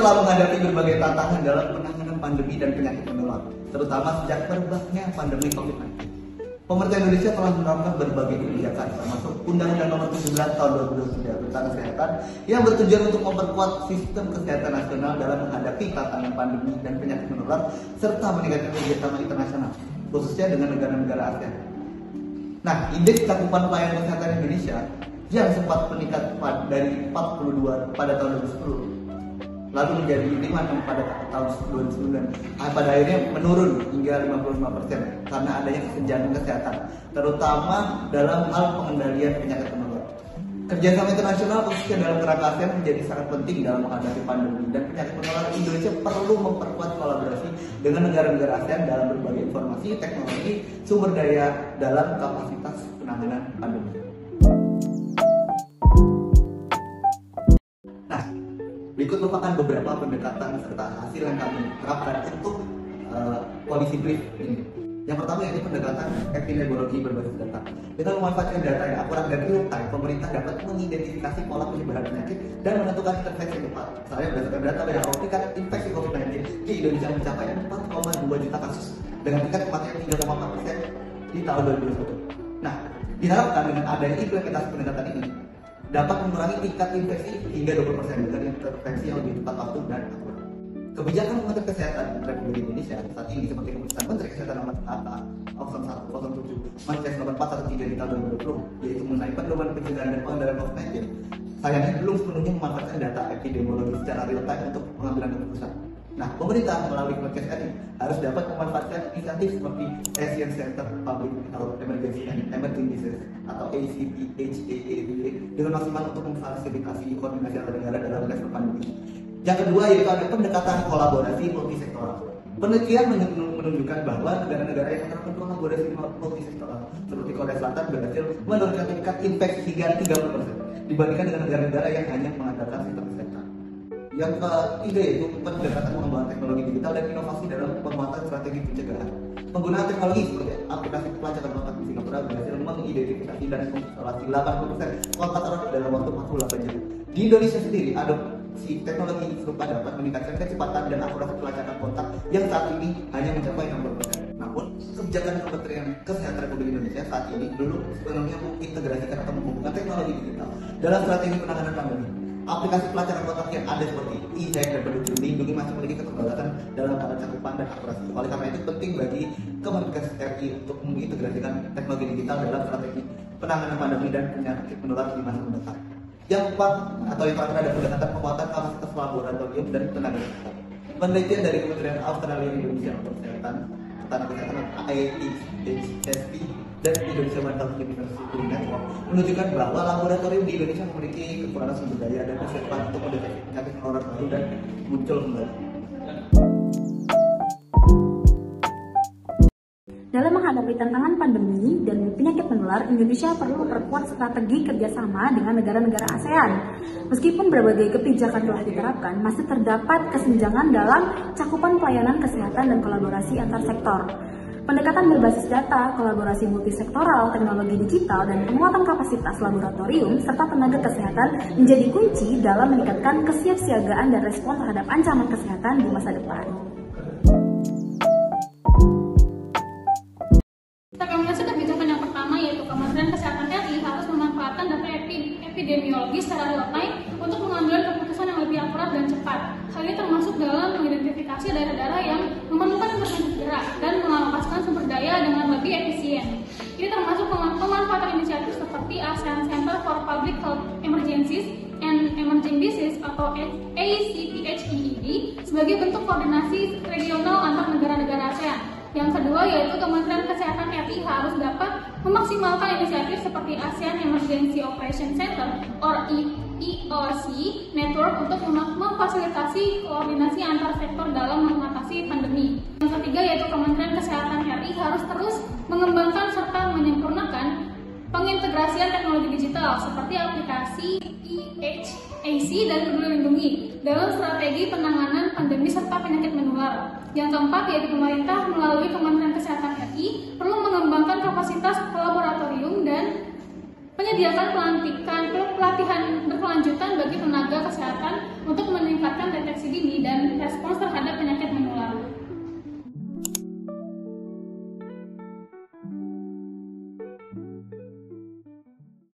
telah menghadapi berbagai tantangan dalam penanganan pandemi dan penyakit menular, terutama sejak merebaknya pandemi COVID-19. Pemerintah Indonesia telah menerapkan berbagai kebijakan, termasuk Undang-Undang Nomor 17 Tahun 2023 tentang Kesehatan yang bertujuan untuk memperkuat sistem kesehatan nasional dalam menghadapi tantangan pandemi dan penyakit menular serta meningkatkan kerjasama internasional, khususnya dengan negara-negara ASEAN. Nah, indeks cakupan pelayanan kesehatan Indonesia yang sempat meningkat dari 42 pada tahun 2010 lalu menjadi 56 pada tahun 2009. Pada akhirnya menurun hingga 55% karena adanya kesenjangan kesehatan, terutama dalam hal pengendalian penyakit menular. Kerjasama internasional khususnya dalam kerangka ASEAN menjadi sangat penting dalam menghadapi pandemi dan penyakit menular. Indonesia perlu memperkuat kolaborasi dengan negara-negara ASEAN dalam berbagai informasi, teknologi, sumber daya dalam kapasitas penanganan pandemi. Berikut merupakan beberapa pendekatan serta hasil yang kami terapkan untuk kondisi brief ini. Yang pertama yaitu pendekatan epidemiologi berbasis data. Dengan memanfaatkan data yang akurat dan real time, pemerintah dapat mengidentifikasi pola penyebaran penyakit dan menentukan intervensi tepat. Misalnya berdasarkan data WHO, tingkat infeksi COVID-19 di Indonesia mencapai 4,2 juta kasus dengan tingkat kematian 3,4% di tahun 2021. Nah, diharapkan dengan adanya implementasi pendekatan ini dapat mengurangi tingkat infeksi hingga 20% dengan intervensi yang lebih tepat waktu dan akurat. Kebijakan Kementerian Kesehatan Republik Indonesia saat ini seperti Keputusan Menteri Kesehatan Nomor 0107 Manifest Nomor 413 di tahun 2020, yaitu mengenai pedoman pencegahan dan pengendalian COVID-19, sayangnya belum sepenuhnya memanfaatkan data epidemiologi secara real time untuk pengambilan keputusan. Nah, pemerintah melalui Kemenkes RI harus dapat memanfaatkan inisiatif seperti Asian Center Public Health Emergency and Emerging Disease atau ACPHAED dengan maksimal untuk memfasilitasi koordinasi antar negara dalam respon pandemi. Yang kedua yaitu ada pendekatan kolaborasi multisektoral. Penelitian menunjukkan bahwa negara-negara yang menerapkan kolaborasi multisektoral seperti Korea Selatan berhasil menurunkan tingkat infeksi hingga 30% dibandingkan dengan negara-negara yang hanya mengandalkan sistem kesehatan. Yang ketiga yaitu pendekatan pengembangan teknologi digital dan inovasi dalam penguatan strategi pencegahan. Penggunaan teknologi seperti aplikasi pelacakan kontak di Singapura berhasil mengidentifikasi dan mengisolasi 80% kontak erat dalam waktu 48 jam. Di Indonesia sendiri, adopsi teknologi serupa dapat meningkatkan kecepatan dan akurasi pelacakan kontak yang saat ini hanya mencapai 60%. Namun, kebijakan Kementerian Kesehatan Republik Indonesia saat ini belum sepenuhnya mengintegrasikan atau menghubungkan teknologi digital dalam strategi penanganan pandemi. Aplikasi pelacakan kontak yang ada seperti e-hack dan Peduli Lindungi masih memiliki keterbatasan dalam tata cakupan dan akurasi. Oleh karena itu penting bagi Kemenkes RI untuk mengintegrasikan teknologi digital dalam strategi penanganan pandemi dan penyakit menular di masa mendatang. Yang keempat atau yang terakhir ada pendekatan penguatan kapasitas laboratorium dan tenaga kesehatan. Penelitian dari Kementerian Australia Indonesia untuk Kesehatan IATHSP dan Indonesia Mental University Network menunjukkan bahwa laboratorium di Indonesia memiliki kekurangan sumber daya dan kesiapan untuk mendeteksi penyakit menular baru dan muncul kembali. Dalam menghadapi tantangan pandemi dan penyakit menular, Indonesia perlu memperkuat strategi kerjasama dengan negara-negara ASEAN. Meskipun berbagai kebijakan telah diterapkan, masih terdapat kesenjangan dalam cakupan pelayanan kesehatan dan kolaborasi antar sektor. Pendekatan berbasis data, kolaborasi multisektoral, teknologi digital, dan penguatan kapasitas laboratorium serta tenaga kesehatan menjadi kunci dalam meningkatkan kesiapsiagaan dan respon terhadap ancaman kesehatan di masa depan. Rekomendasi kebijakan yang pertama yaitu Kementerian Kesehatan RI harus memanfaatkan data epidemiologi secara real time untuk mengambil keputusan yang lebih akurat dan cepat. Hal ini termasuk dalam mengidentifikasi daerah-daerah yang memerlukan intervensi segera dan mengalokasikan sumber daya dengan lebih efisien. Ini termasuk pemanfaatan inisiatif seperti ASEAN Center for Public Health Emergencies and Emerging Disease atau ACPHAED sebagai bentuk koordinasi regional antar negara-negara ASEAN. Yang kedua yaitu Kementerian Kesehatan RI harus dapat memaksimalkan inisiatif seperti ASEAN Emergency Operation Center or EOC Network untuk memfasilitasi koordinasi antar sektor dalam mengatasi pandemi. Yang ketiga yaitu Kementerian Kesehatan RI harus terus mengembangkan serta menyempurnakan pengintegrasian teknologi digital seperti aplikasi eHAC dan Peduli Lindungi dalam strategi penanganan pandemi serta penyakit menular. Yang keempat yaitu pemerintah melalui Kementerian Kesehatan RI perlu mengembangkan kapasitas laboratorium dan menyediakan pelatihan berkelanjutan bagi tenaga kesehatan untuk meningkatkan deteksi